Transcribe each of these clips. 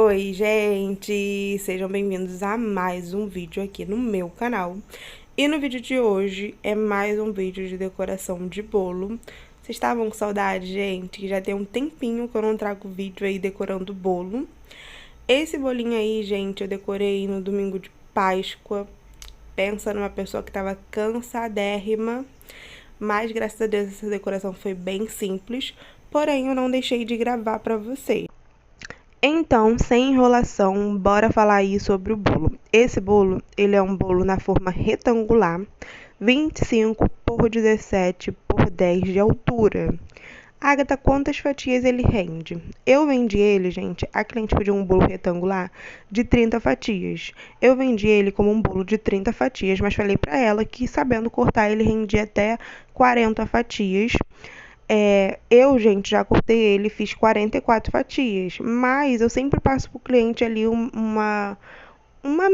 Oi, gente! Sejam bem-vindos a mais um vídeo aqui no meu canal. E no vídeo de hoje é mais um vídeo de decoração de bolo. Vocês estavam com saudade, gente? Já tem um tempinho que eu não trago vídeo aí decorando bolo. Esse bolinho aí, gente, eu decorei no domingo de Páscoa. Pensa numa pessoa que tava cansadérrima. Mas, graças a Deus, essa decoração foi bem simples. Porém, eu não deixei de gravar pra vocês. Então, sem enrolação, bora falar aí sobre o bolo. Esse bolo, ele é um bolo na forma retangular, 25 por 17 por 10 de altura. Agatha, quantas fatias ele rende? Eu vendi ele, gente, a cliente pediu um bolo retangular de 30 fatias. Eu vendi ele como um bolo de 30 fatias, mas falei pra ela que sabendo cortar ele rendia até 40 fatias. Eu, gente, já cortei ele, fiz 44 fatias, mas eu sempre passo pro cliente ali uma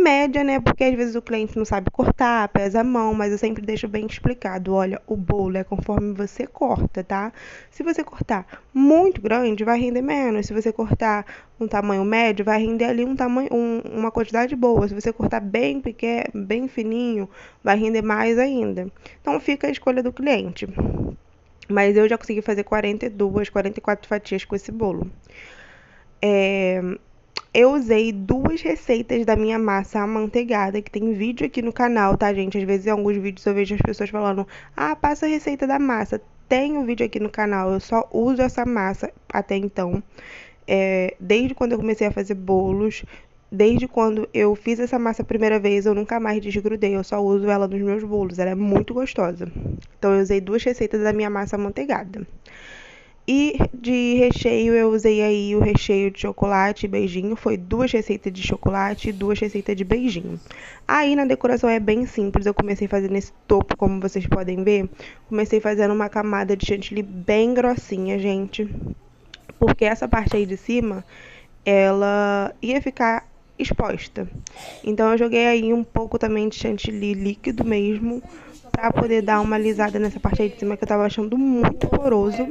média, né? Porque às vezes o cliente não sabe cortar, pesa a mão, mas eu sempre deixo bem explicado. Olha, o bolo é conforme você corta, tá? Se você cortar muito grande, vai render menos. Se você cortar um tamanho médio, vai render ali uma quantidade boa. Se você cortar bem pequeno, bem fininho, vai render mais ainda. Então fica a escolha do cliente. Mas eu já consegui fazer 42, 44 fatias com esse bolo. Eu usei 2 receitas da minha massa amanteigada, que tem vídeo aqui no canal, tá, gente? Às vezes em alguns vídeos eu vejo as pessoas falando: ah, passa a receita da massa. Tem um vídeo aqui no canal, eu só uso essa massa até então. Desde quando eu comecei a fazer bolos, desde quando eu fiz essa massa a primeira vez, eu nunca mais desgrudei, eu só uso ela nos meus bolos, ela é muito gostosa. Então eu usei 2 receitas da minha massa amanteigada. E de recheio, eu usei aí o recheio de chocolate e beijinho. Foi 2 receitas de chocolate e 2 receitas de beijinho. Aí na decoração é bem simples. Eu comecei fazendo esse topo, como vocês podem ver. Comecei fazendo uma camada de chantilly bem grossinha, gente. Porque essa parte aí de cima, ela ia ficar exposta. Então eu joguei aí um pouco também de chantilly líquido mesmo, pra poder dar uma alisada nessa parte aí de cima que eu tava achando muito poroso.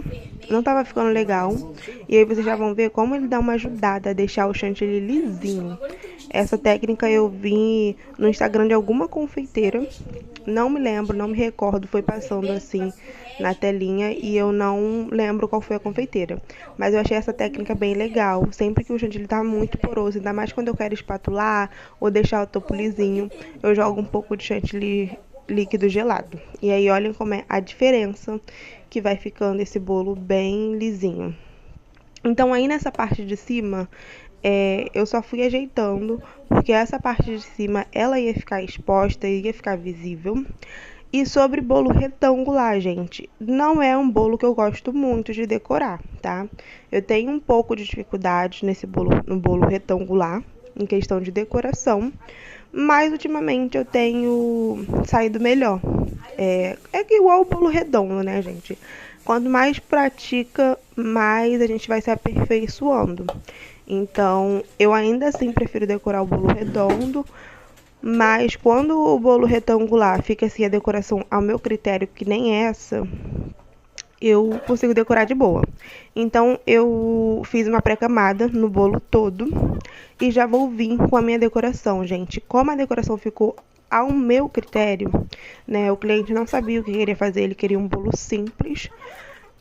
Não tava ficando legal. E aí vocês já vão ver como ele dá uma ajudada a deixar o chantilly lisinho. Essa técnica eu vi no Instagram de alguma confeiteira. Não me lembro, não me recordo. Foi passando assim na telinha e eu não lembro qual foi a confeiteira. Mas eu achei essa técnica bem legal. Sempre que o chantilly tá muito poroso, ainda mais quando eu quero espatular ou deixar o topo lisinho, eu jogo um pouco de chantilly líquido gelado. E aí olhem como é a diferença que vai ficando esse bolo bem lisinho. Então aí nessa parte de cima, eu só fui ajeitando, porque essa parte de cima ela ia ficar exposta, ia ficar visível. E sobre bolo retangular, gente, não é um bolo que eu gosto muito de decorar, tá? Eu tenho um pouco de dificuldade no bolo retangular, em questão de decoração, mas ultimamente eu tenho saído melhor. É que igual o bolo redondo, né, gente? Quanto mais pratica, mais a gente vai se aperfeiçoando. Então, eu ainda assim prefiro decorar o bolo redondo, mas quando o bolo retangular fica assim a decoração ao meu critério, que nem essa, eu consigo decorar de boa. Então, eu fiz uma pré-camada no bolo todo e já vou vir com a minha decoração, gente. Como a decoração ficou ao meu critério, né? O cliente não sabia o que queria fazer, ele queria um bolo simples.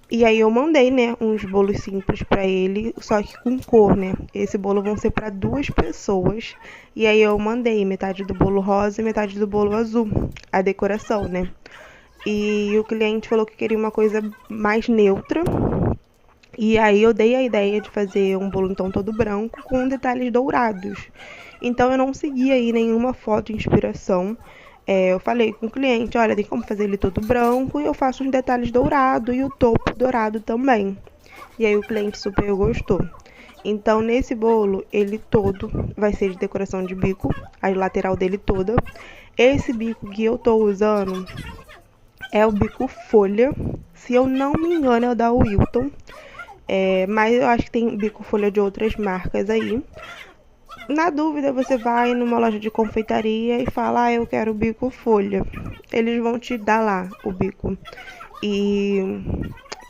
E aí eu mandei, né, uns bolos simples pra ele, só que com cor, né? Esse bolo vão ser pra 2 pessoas. E aí eu mandei metade do bolo rosa e metade do bolo azul, a decoração, né? E o cliente falou que queria uma coisa mais neutra. E aí eu dei a ideia de fazer um bolo em tom todo branco com detalhes dourados. Então eu não segui aí nenhuma foto de inspiração. Eu falei com o cliente, olha, tem como fazer ele todo branco e eu faço uns detalhes dourados e o topo dourado também. E aí o cliente super gostou. Então nesse bolo, ele todo vai ser de decoração de bico, a lateral dele toda. Esse bico que eu tô usando é o bico folha, se eu não me engano é o da Wilton. Mas eu acho que tem bico folha de outras marcas aí. Na dúvida, você vai numa loja de confeitaria e fala, eu quero bico folha. Eles vão te dar lá o bico. E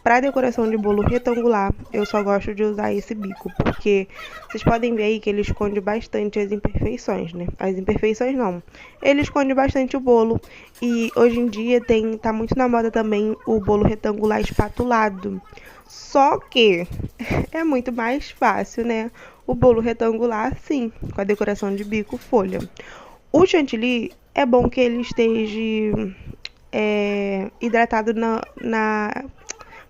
Para decoração de bolo retangular, eu só gosto de usar esse bico, porque vocês podem ver aí que ele esconde bastante as imperfeições, né? As imperfeições não. Ele esconde bastante o bolo. E hoje em dia tá muito na moda também o bolo retangular espatulado. Só que é muito mais fácil, né? O bolo retangular, sim, com a decoração de bico folha. O chantilly é bom que ele esteja hidratado na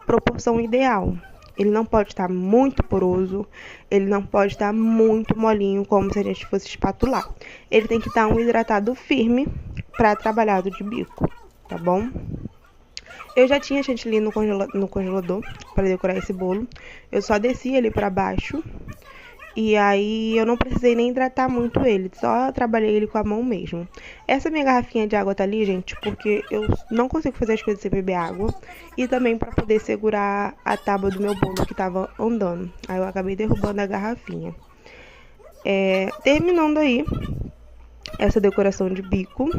proporção ideal. Ele não pode estar muito poroso, ele não pode estar muito molinho, como se a gente fosse espatular. Ele tem que estar um hidratado firme para trabalhado de bico, tá bom? Eu já tinha chantilly no congelador para decorar esse bolo. Eu só desci ele para baixo. E aí eu não precisei nem hidratar muito ele, só trabalhei ele com a mão mesmo. Essa minha garrafinha de água tá ali, gente, porque eu não consigo fazer as coisas sem beber água. E também para poder segurar a tábua do meu bolo que tava andando. Aí eu acabei derrubando a garrafinha. Terminando aí essa decoração de bico.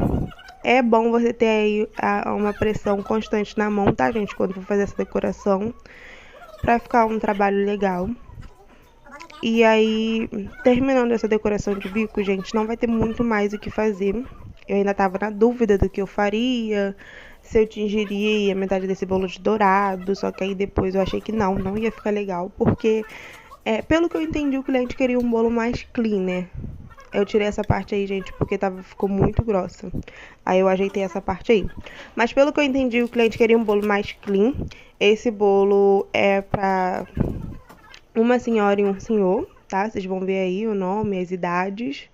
É bom você ter aí uma pressão constante na mão, tá, gente? Quando for fazer essa decoração, pra ficar um trabalho legal. E aí, terminando essa decoração de bico, gente, não vai ter muito mais o que fazer. Eu ainda tava na dúvida do que eu faria, se eu tingiria a metade desse bolo de dourado, só que aí depois eu achei que não ia ficar legal, porque, pelo que eu entendi, o cliente queria um bolo mais clean, né? Eu tirei essa parte aí, gente, porque ficou muito grossa. Aí eu ajeitei essa parte aí. Mas pelo que eu entendi, o cliente queria um bolo mais clean. Esse bolo é pra uma senhora e um senhor, tá? Vocês vão ver aí o nome, as idades.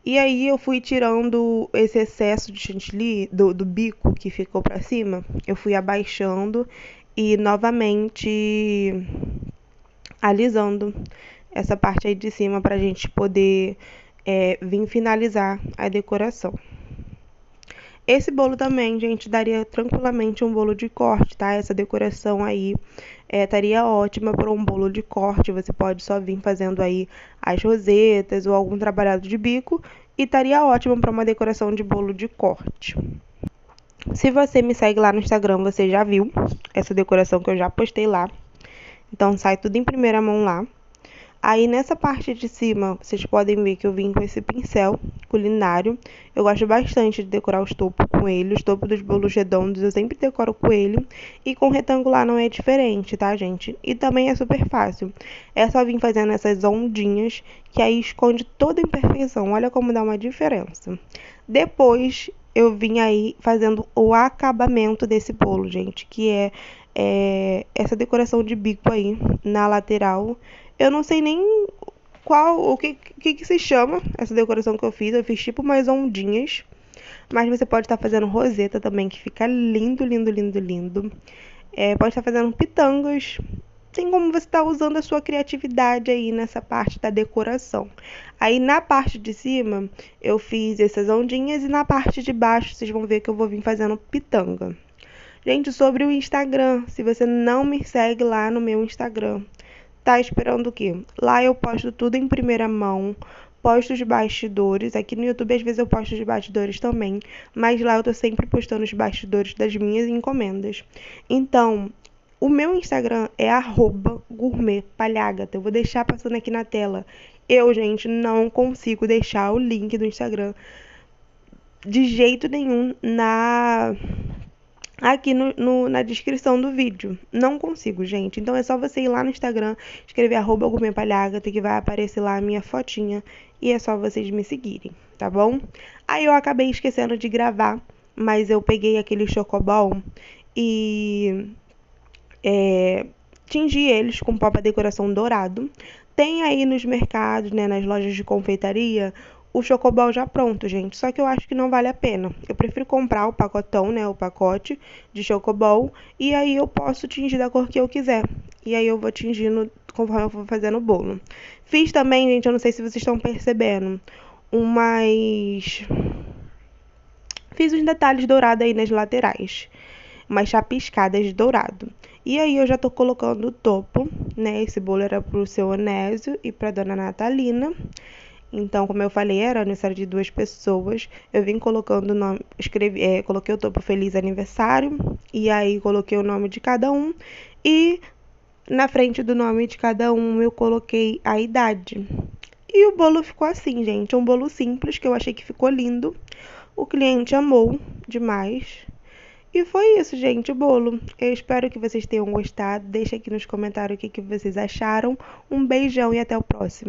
E aí eu fui tirando esse excesso de chantilly do bico que ficou pra cima. Eu fui abaixando e novamente alisando essa parte aí de cima pra gente poder vir finalizar a decoração. Esse bolo também, gente, daria tranquilamente um bolo de corte, tá? Essa decoração aí estaria ótima para um bolo de corte. Você pode só vir fazendo aí as rosetas ou algum trabalhado de bico e estaria ótimo para uma decoração de bolo de corte. Se você me segue lá no Instagram, você já viu essa decoração que eu já postei lá. Então sai tudo em primeira mão lá. Aí nessa parte de cima, vocês podem ver que eu vim com esse pincel culinário. Eu gosto bastante de decorar os topos com ele. Os topos dos bolos redondos eu sempre decoro com ele. E com retangular não é diferente, tá, gente? E também é super fácil. É só vir fazendo essas ondinhas, que aí esconde toda a imperfeição. Olha como dá uma diferença. Depois eu vim aí fazendo o acabamento desse bolo, gente. Que é essa decoração de bico aí na lateral. Eu não sei nem o que se chama essa decoração que eu fiz. Eu fiz tipo umas ondinhas. Mas você pode estar fazendo roseta também, que fica lindo, lindo, lindo, lindo. Pode estar fazendo pitangas. Tem como você estar usando a sua criatividade aí nessa parte da decoração. Aí na parte de cima, eu fiz essas ondinhas. E na parte de baixo, vocês vão ver que eu vou vir fazendo pitanga. Gente, sobre o Instagram, se você não me segue lá no meu Instagram, tá esperando o quê? Lá eu posto tudo em primeira mão, posto os bastidores. Aqui no YouTube às vezes eu posto os bastidores também, mas lá eu tô sempre postando os bastidores das minhas encomendas. Então, o meu Instagram é @gourmetpalhagata. Eu vou deixar passando aqui na tela. Eu, gente, não consigo deixar o link do Instagram de jeito nenhum aqui na descrição do vídeo. Não consigo, gente. Então é só você ir lá no Instagram, escrever @gourmetpalhagata, que vai aparecer lá a minha fotinha. E é só vocês me seguirem, tá bom? Aí eu acabei esquecendo de gravar, mas eu peguei aquele chocobol e tingi eles com pó pra decoração dourado. Tem aí nos mercados, né, nas lojas de confeitaria, o chocobol já pronto, gente. Só que eu acho que não vale a pena. Eu prefiro comprar o pacotão, né, o pacote de chocobol, e aí eu posso tingir da cor que eu quiser. E aí eu vou tingindo conforme eu for fazendo o bolo. Fiz também, gente, eu não sei se vocês estão percebendo, fiz uns detalhes dourados aí nas laterais, umas chapiscadas de dourado. E aí eu já tô colocando o topo, né? Esse bolo era pro seu Onésio e pra dona Natalina. Então, como eu falei, era aniversário de 2 pessoas. Eu vim colocando o nome, coloquei o topo Feliz Aniversário. E aí coloquei o nome de cada um. E na frente do nome de cada um eu coloquei a idade. E o bolo ficou assim, gente. É um bolo simples que eu achei que ficou lindo. O cliente amou demais. E foi isso, gente, o bolo. Eu espero que vocês tenham gostado. Deixa aqui nos comentários o que vocês acharam. Um beijão e até o próximo.